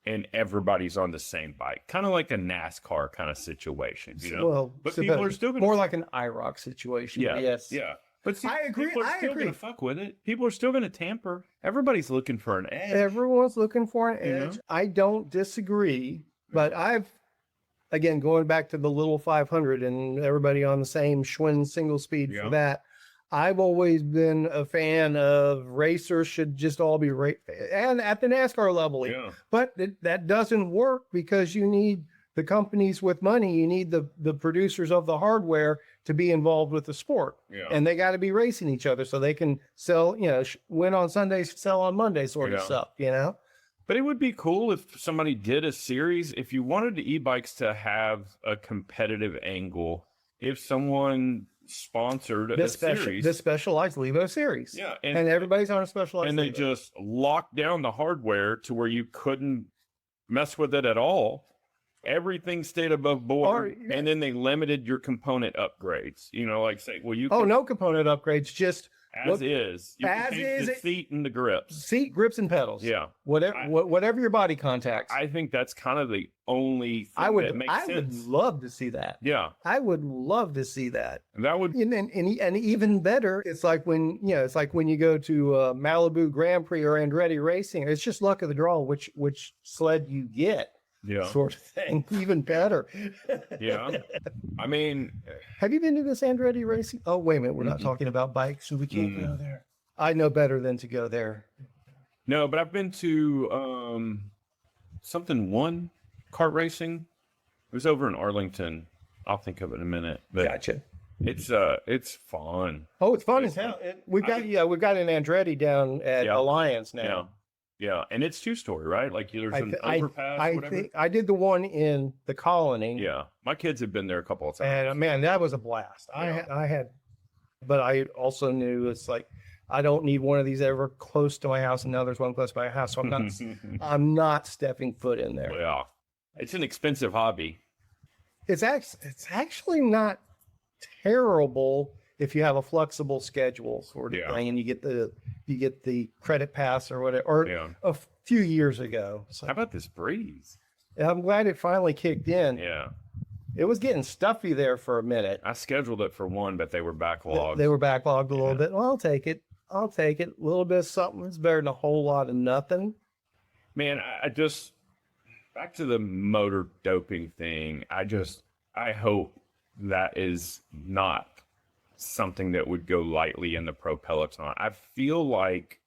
and everybody's on the same bike, kind of like a NASCAR kind of situation, Well, but people are still more like an IROC situation. Yeah, yes, yeah. But see, I agree. People are still going to fuck with it. People are still going to tamper. Everybody's looking for an edge. Everyone's looking for an edge. I don't disagree, but again, going back to the little 500 and everybody on the same Schwinn single speed for that, I've always been a fan of racers should just all be and at the NASCAR level. Yeah. But that doesn't work because you need the companies with money. You need the producers of the hardware to be involved with the sport. Yeah. And they got to be racing each other so they can sell, win on Sundays, sell on Mondays sort of stuff, But it would be cool if somebody did a series. If you wanted the e-bikes to have a competitive angle, if someone sponsored a series. The specialized Levo series. Yeah. And everybody's on a specialized And they Levo. just locked down the hardware to where you couldn't mess with it at all. Everything stayed above board, and then they limited your component upgrades. Like, say, well, you no component upgrades, just as is. You can change the seat and the grips. Seat, grips, and pedals. Yeah. Whatever your body contacts. I think that's kind of the only thing that makes sense. I would love to see that. Yeah. I would love to see that. And that would and even better, it's like when you go to Malibu Grand Prix or Andretti Racing, it's just luck of the draw which sled you get. Yeah. Sort of thing. Even better. Yeah. I mean, have you been to this Andretti Racing? Oh, wait a minute. We're not talking about bikes, so we can't go there. I know better than to go there. No, but I've been to something one kart racing. It was over in Arlington. I'll think of it in a minute. But gotcha. It's fun. Oh, it's fun as hell. We've got an Andretti down at Alliance now. Yeah. Yeah, and it's 2-story, right? Like, there's an overpass, whatever. I did the one in the Colony. Yeah, my kids have been there a couple of times. And man, that was a blast. Yeah. But I also knew it's like, I don't need one of these ever close to my house, and now there's one close to my house, so I'm not stepping foot in there. Yeah, it's an expensive hobby. It's actually not terrible if you have a flexible schedule sort of thing, and you get the credit pass or whatever, or a few years ago. So, how about this breeze? I'm glad it finally kicked in. Yeah. It was getting stuffy there for a minute. I scheduled it for one, but they were backlogged. They were backlogged a little bit. Well, I'll take it. A little bit of something is better than a whole lot of nothing. Man, I just, back to the motor doping thing, I hope that is not something that would go lightly in the pro peloton. I feel like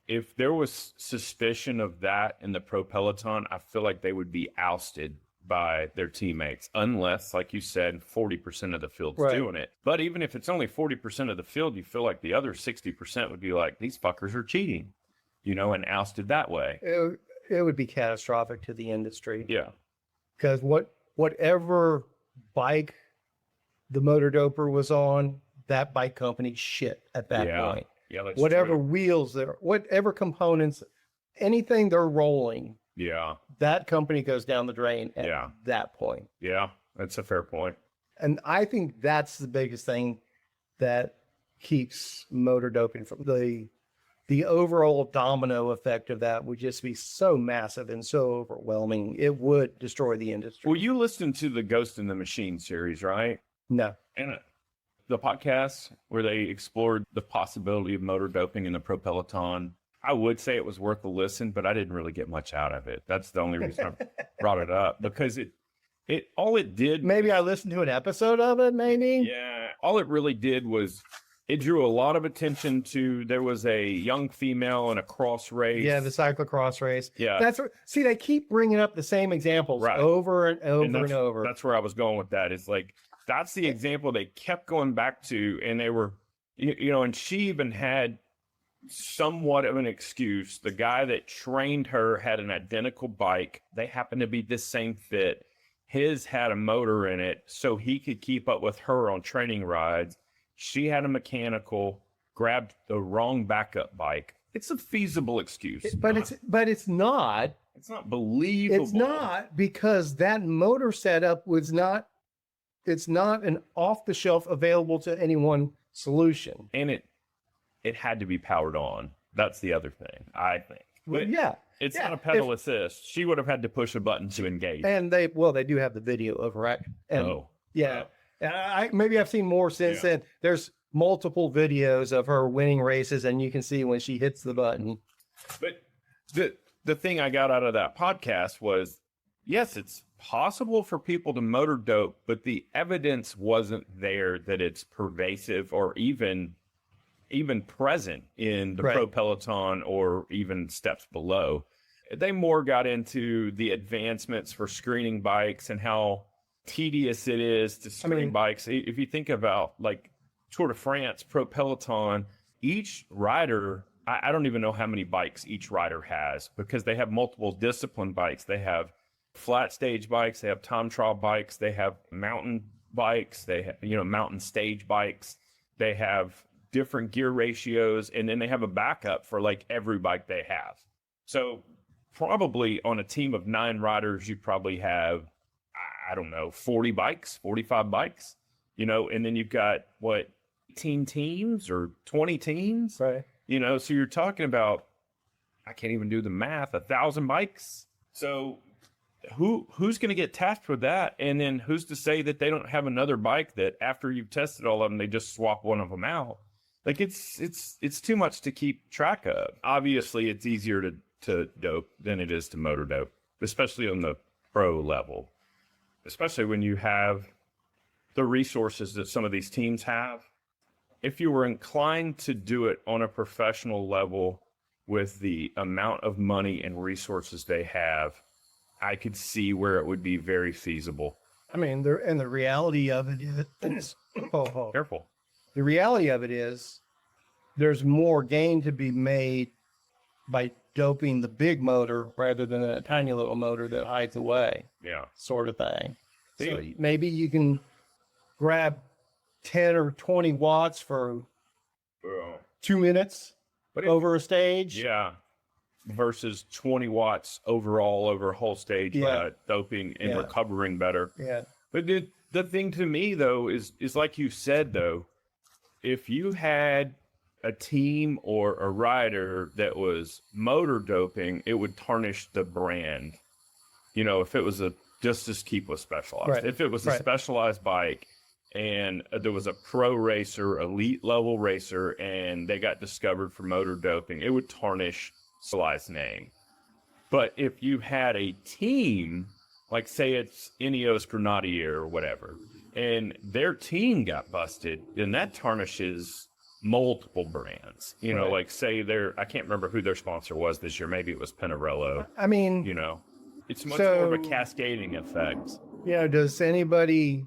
if there was suspicion of that in the pro peloton, I feel like they would be ousted by their teammates, unless, like you said, 40% of the field's doing it. But even if it's only 40% of the field, you feel like the other 60% would be like, these fuckers are cheating, and ousted that way. it would be catastrophic to the industry. Yeah. Because whatever bike the motor doper was on, that bike company shit at that point. Yeah, that's Whatever true. wheels there, whatever components, anything they're rolling, Yeah. that company goes down the drain at Yeah. that point. Yeah. That's a fair point. And I think that's the biggest thing that keeps motor doping from the overall domino effect of that would just be so massive and so overwhelming. It would destroy the industry. Well, you listened to the Ghost in the Machine series, right? No. And the podcast where they explored the possibility of motor doping in the pro peloton. I would say it was worth a listen, but I didn't really get much out of it. That's the only reason I brought it up, because it all it did. Maybe I listened to an episode of it, maybe. Yeah. All it really did was it drew a lot of attention to, there was a young female in a cross race. Yeah, the cyclocross race. Yeah. That's see, they keep bringing up the same examples Right. over and over And and over. That's where I was going with that. It's like, that's the example they kept going back to. And they were, you know, and she even had somewhat of an excuse. The guy that trained her had an identical bike. They happened to be the same fit. His had a motor in it, so he could keep up with her on training rides. She had a mechanical, grabbed the wrong backup bike. It's a feasible excuse. But it's not. It's not believable. It's not, because that motor setup was not. It's not an off-the-shelf available to anyone solution. And it had to be powered on. That's the other thing, I think. But Yeah. it's yeah. not a pedal assist. She would have had to push a button to engage. And they do have the video of her. And Oh. yeah. And maybe I've seen more since Yeah. then. There's multiple videos of her winning races, and you can see when she hits the button. But the thing I got out of that podcast was, yes, it's possible for people to motor dope, but the evidence wasn't there that it's pervasive or even present in the Right. pro peloton or even steps below. They more got into the advancements for screening bikes and how tedious it is to screen bikes. If you think about like Tour de France, pro peloton, each rider, I don't even know how many bikes each rider has, because they have multiple discipline bikes. They have flat stage bikes, they have time trial bikes, they have mountain bikes, they have, mountain stage bikes, they have different gear ratios, and then they have a backup for like every bike they have. So probably on a team of 9 riders, you probably have, I don't know, 40 bikes, 45 bikes, and then you've got 18 teams or 20 teams, Right. So you're talking about, I can't even do the math, 1,000 bikes. So who's going to get tasked with that? And then who's to say that they don't have another bike that after you've tested all of them, they just swap one of them out? Like it's too much to keep track of. Obviously, it's easier to dope than it is to motor dope, especially on the pro level, especially when you have the resources that some of these teams have. If you were inclined to do it on a professional level with the amount of money and resources they have, I could see where it would be very feasible. I mean, the reality of it is, Careful. the reality of it is, there's more gain to be made by doping the big motor rather than a tiny little motor that hides away, Yeah. sort of thing. So Yeah. maybe you can grab 10 or 20 watts for 2 minutes But over a stage. Yeah. Versus 20 watts overall over a whole stage Yeah. doping and Yeah. recovering better. Yeah. But the thing to me, though, is like you said, though, if you had a team or a rider that was motor doping, it would tarnish the brand. If it was just as Keep was specialized. Right. If it was a Right. specialized bike and there was a pro racer, elite level racer, and they got discovered for motor doping, it would tarnish specialized name. But if you had a team, like say it's Ineos Grenadier or whatever, and their team got busted, then that tarnishes multiple brands. Right. Like say I can't remember who their sponsor was this year. Maybe it was Pinarello. I mean, It's much more of a cascading effect. does anybody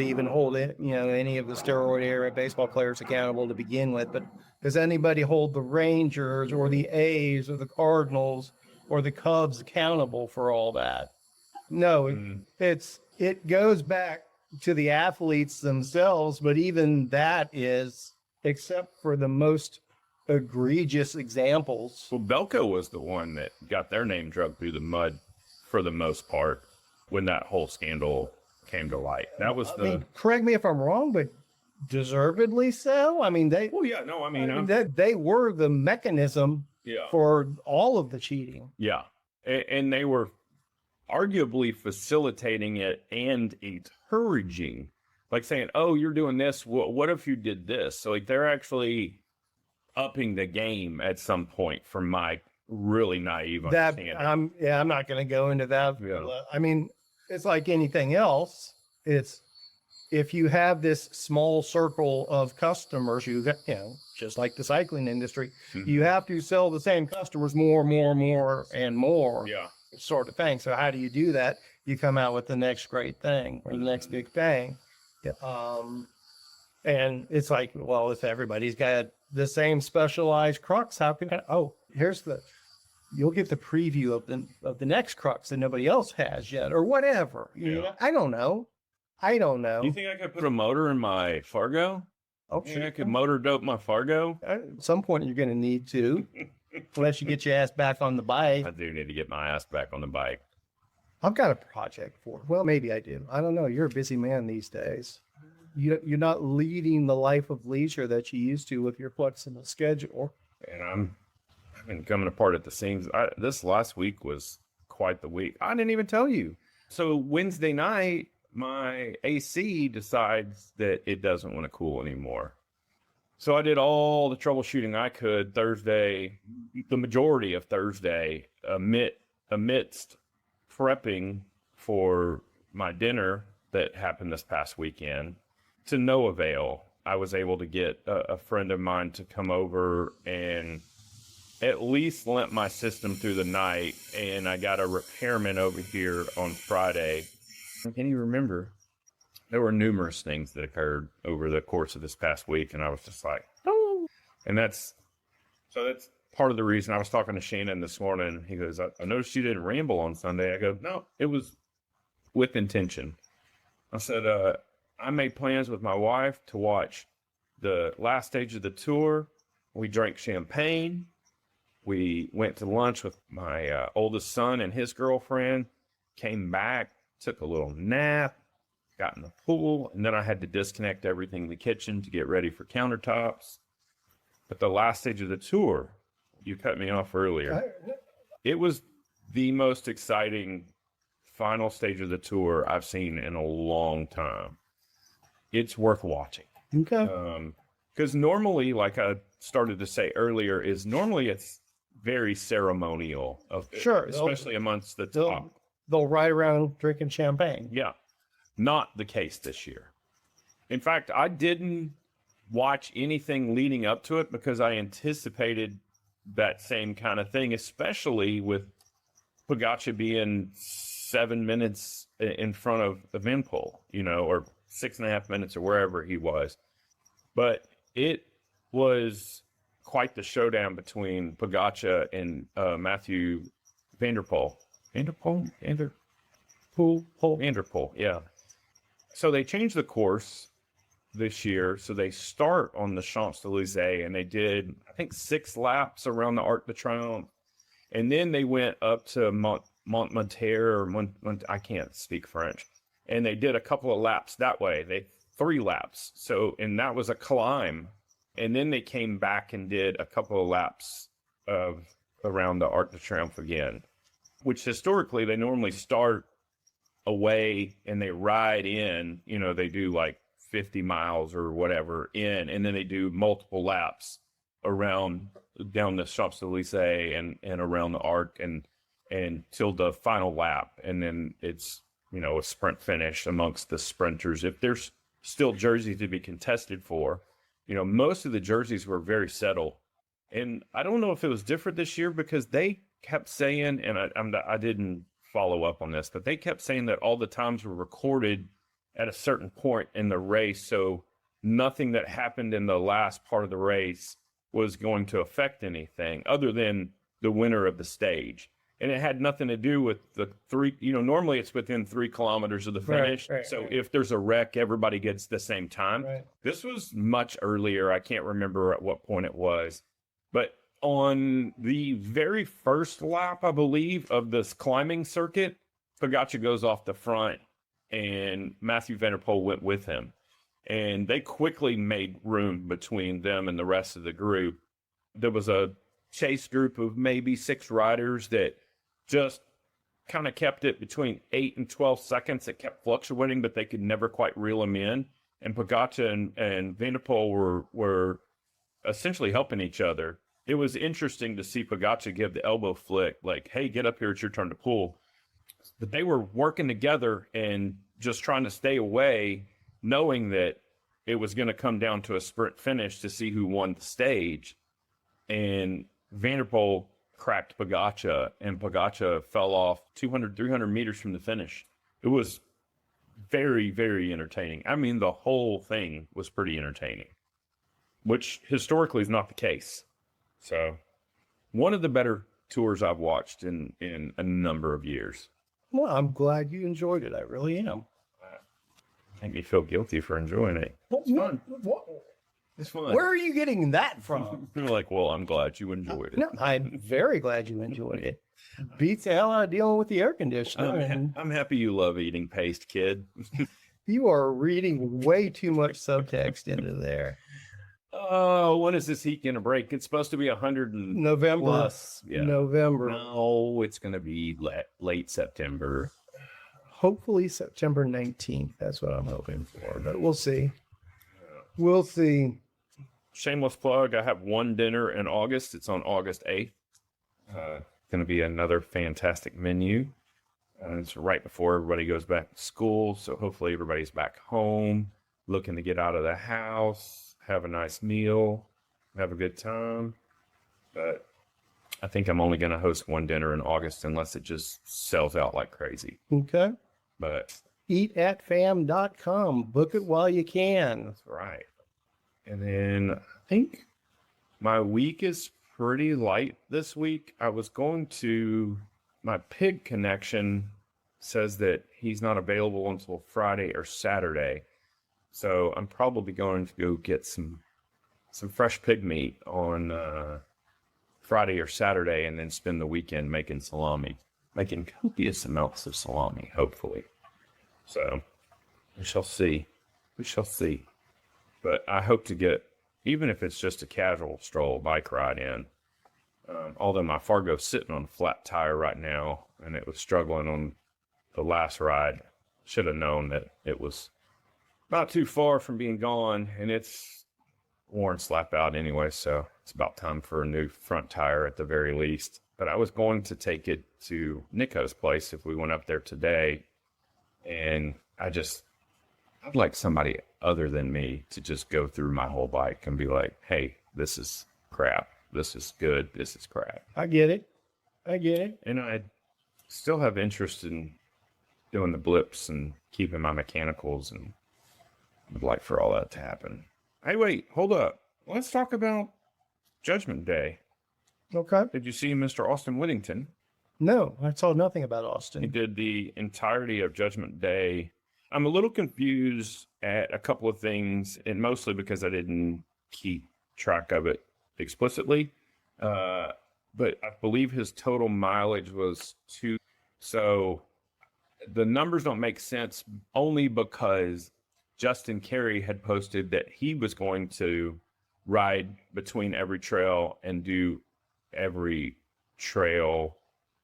even hold it, any of the steroid era baseball players accountable to begin with? But Does anybody hold the Rangers or the A's or the Cardinals or the Cubs accountable for all that? No, it goes back to the athletes themselves, but even that is, except for the most egregious examples. Well, Belko was the one that got their name dragged through the mud for the most part when that whole scandal came to light. That was correct me if I'm wrong, but deservedly so. I mean, they were the mechanism for all of the cheating. Yeah. And they were arguably facilitating it and encouraging, like saying, oh, you're doing this. What if you did this? So like they're actually upping the game at some point from my really naive understanding. I'm not going to go into that. Yeah. I mean, it's like anything else. It's if you have this small circle of customers, just like the cycling industry, you have to sell the same customers more, and more. Yeah. Sort of thing. So how do you do that? You come out with the next great thing or the next big thing. And it's like, well, if everybody's got the same specialized crux, how can you'll get the preview of the next crux that nobody else has yet or whatever. You know, I don't know. You think I could put a motor in my Fargo? Oh, sure. I could motor dope my Fargo? At some point you're going to need to, unless you get your ass back on the bike. I do need to get my ass back on the bike. I've got a project for it. Well, maybe I do. I don't know. You're a busy man these days. You're not leading the life of leisure that you used to with your flexible schedule. And I've been coming apart at the seams. This last week was quite the week. I didn't even tell you. So Wednesday night, my AC decides that it doesn't want to cool anymore. So I did all the troubleshooting I could Thursday, the majority of Thursday, amidst prepping for my dinner that happened this past weekend, to no avail. I was able to get a friend of mine to come over and at least limp my system through the night, and I got a repairman over here on Friday. Can you remember? There were numerous things that occurred over the course of this past week, and I was just like, oh. And that's part of the reason I was talking to Shannon this morning. He goes, I noticed you didn't ramble on Sunday. I go, no, it was with intention. I said, I made plans with my wife to watch the last stage of the tour. We drank champagne. We went to lunch with my oldest son and his girlfriend, came back, took a little nap, got in the pool, and then I had to disconnect everything in the kitchen to get ready for countertops. But the last stage of the tour, you cut me off earlier. It was the most exciting final stage of the tour I've seen in a long time. It's worth watching. Okay. Because normally, like I started to say earlier, normally it's very ceremonial. Sure. Especially amongst the top. They'll ride around drinking champagne. Yeah. Not the case this year. In fact, I didn't watch anything leading up to it because I anticipated that same kind of thing, especially with Pogacar being 7 minutes in front of Evenepoel, or 6.5 minutes or wherever he was. But it was quite the showdown between Pogacar and Matthew Van der Poel. Yeah. So they changed the course this year. So they start on the Champs-Élysées, and they did, I think, 6 laps around the Arc de Triomphe. And then they went up to Montmartre, I can't speak French. And they did a couple of laps that way. 3 laps. So, and that was a climb. And then they came back and did a couple of laps around the Arc de Triomphe again, which historically they normally start away and they ride in, they do like 50 miles or whatever in, and then they do multiple laps around down the Champs-Élysées and around the Arc and till the final lap. And then it's, a sprint finish amongst the sprinters. If there's still jerseys to be contested for, most of the jerseys were very settled. And I don't know if it was different this year because they kept saying, and I didn't follow up on this, but they kept saying that all the times were recorded at a certain point in the race. So nothing that happened in the last part of the race was going to affect anything other than the winner of the stage. And it had nothing to do with the three, normally it's within 3 kilometers of the finish. So if there's a wreck, everybody gets the same time. Right. This was much earlier. I can't remember at what point it was. But on the very first lap, I believe, of this climbing circuit, Pogacar goes off the front and Mathieu van der Poel went with him. And they quickly made room between them and the rest of the group. There was a chase group of maybe 6 riders that just kind of kept it between 8 and 12 seconds. It kept fluctuating, but they could never quite reel them in. And Pogacar and Van der Poel were essentially helping each other. It was interesting to see Pogacar give the elbow flick, like, hey, get up here, it's your turn to pull. But they were working together and just trying to stay away, knowing that it was going to come down to a sprint finish to see who won the stage. And Van der Poel cracked Pogacar, and Pogacar fell off 200, 300 meters from the finish. It was very, very entertaining. I mean, the whole thing was pretty entertaining, which historically is not the case. So, one of the better tours I've watched in a number of years. Well, I'm glad you enjoyed it. I really am. Make me feel guilty for enjoying it. It's fun. It's fun. Where are you getting that from? You're like, well, I'm glad you enjoyed it. No, I'm very glad you enjoyed it. Beats the hell out of dealing with the air conditioner. I'm happy you love eating paste, kid. You are reading way too much subtext into there. Oh, when is this heat going to break? It's supposed to be 100 and November. plus. Yeah. November. No, it's going to be late September. Hopefully September 19th. That's what I'm hoping for, but we'll see. We'll see. Shameless plug. I have one dinner in August. It's on August 8th. Going to be another fantastic menu. It's right before everybody goes back to school. So hopefully everybody's back home, looking to get out of the house, have a nice meal, have a good time. But I think I'm only going to host one dinner in August unless it just sells out like crazy. Okay. But eatatfam.com. Book it while you can. That's right. And then I think my week is pretty light this week. I was going to, my pig connection says that he's not available until Friday or Saturday. So I'm probably going to go get some fresh pig meat on Friday or Saturday and then spend the weekend making salami. Making copious amounts of salami, hopefully. So we shall see. We shall see. But I hope to get, even if it's just a casual stroll bike ride in, although my Fargo's sitting on a flat tire right now and it was struggling on the last ride, should have known that it was not too far from being gone, and it's worn slap out anyway, so it's about time for a new front tire at the very least. But I was going to take it to Nico's place if we went up there today, and I'd like somebody other than me to just go through my whole bike and be like, hey, this is crap, this is good, this is crap. I get it. And I still have interest in doing the blips and keeping my mechanicals, and I'd like for all that to happen. Hey, wait, hold up. Let's talk about Judgment Day. Okay. Did you see Mr. Austin Whittington? No, I saw nothing about Austin. He did the entirety of Judgment Day. I'm a little confused at a couple of things, and mostly because I didn't keep track of it explicitly. But I believe his total mileage was 2. So the numbers don't make sense only because Justin Carey had posted that he was going to ride between every trail and do every trail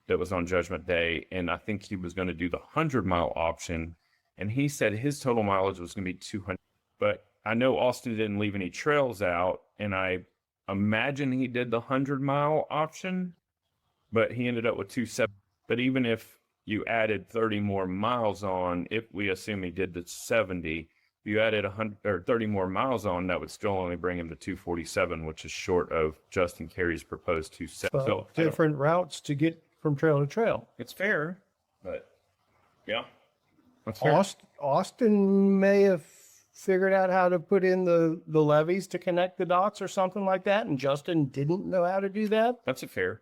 that was on Judgment Day. And I think he was going to do the 100-mile option. And he said his total mileage was going to be 200. But I know Austin didn't leave any trails out. And I imagine he did the 100-mile option. But he ended up with 270. But even if you added 30 more miles on, if we assume he did the 70, if you added 100 or 30 more miles on, that would still only bring him to 247, which is short of Justin Carey's proposed 270. So different routes to get from trail to trail. It's fair, but yeah, that's fair. Austin may have figured out how to put in the levees to connect the dots or something like that, and Justin didn't know how to do that. That's fair.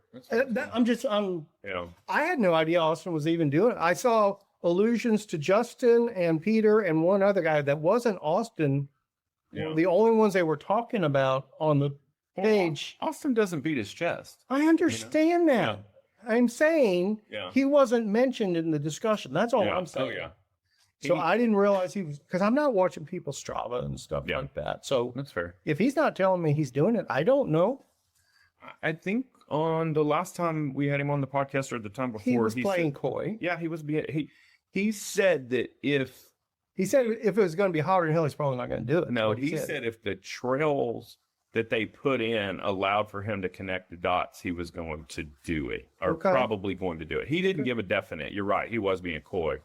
Yeah. I had no idea Austin was even doing it. I saw allusions to Justin and Peter and one other guy that wasn't Austin. Yeah. The only ones they were talking about on the page. Austin doesn't beat his chest. I understand that. I'm saying he wasn't mentioned in the discussion. That's all I'm saying. Oh, yeah. So I didn't realize he was, because I'm not watching people's Strava and stuff like that. So that's fair. If he's not telling me he's doing it, I don't know. I think on the last time we had him on the podcast or the time before, he was playing coy. Yeah, he was he said that if it was going to be hotter than hell, he's probably not going to do it. No, he said if the trails that they put in allowed for him to connect the dots, he was going to do it, or probably going to do it. He didn't give a definite. You're right. He was being coy,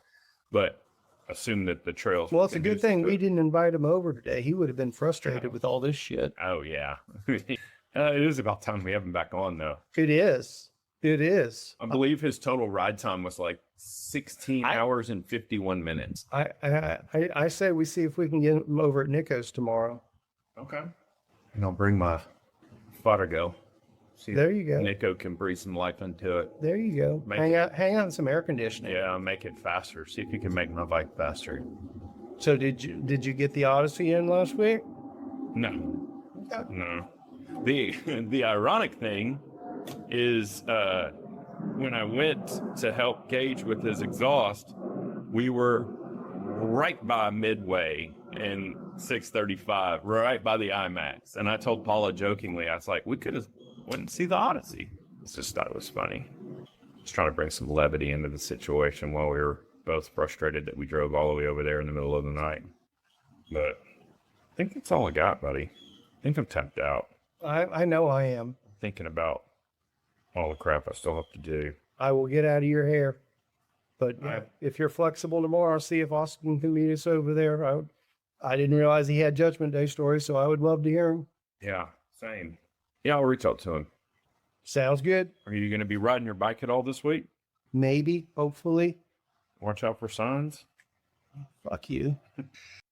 but assume that the trails. Well, it's a good thing we didn't invite him over today. He would have been frustrated with all this shit. Oh, yeah. It is about time we have him back on, though. It is. It is. I believe his total ride time was like 16 hours and 51 minutes. I say we see if we can get him over at Nico's tomorrow. Okay. And I'll bring my Fargo. See there you go. Nico can breathe some life into it. There you go. Hang out in some air conditioning. Yeah, make it faster. See if you can make my bike faster. So did you get the Odyssey in last week? No. No. The ironic thing is when I went to help Gage with his exhaust, we were right by Midway in 635, right by the IMAX. And I told Paula jokingly, I was like, we could have went and see the Odyssey. I just thought it was funny. Just trying to bring some levity into the situation while we were both frustrated that we drove all the way over there in the middle of the night. But I think that's all I got, buddy. I think I'm tapped out. I know I am. Thinking about all the crap I still have to do. I will get out of your hair. But if you're flexible tomorrow, see if Austin can meet us over there. I didn't realize he had Judgment Day stories, so I would love to hear him. Yeah, same. Yeah, I'll reach out to him. Sounds good. Are you going to be riding your bike at all this week? Maybe, hopefully. Watch out for signs. Fuck you.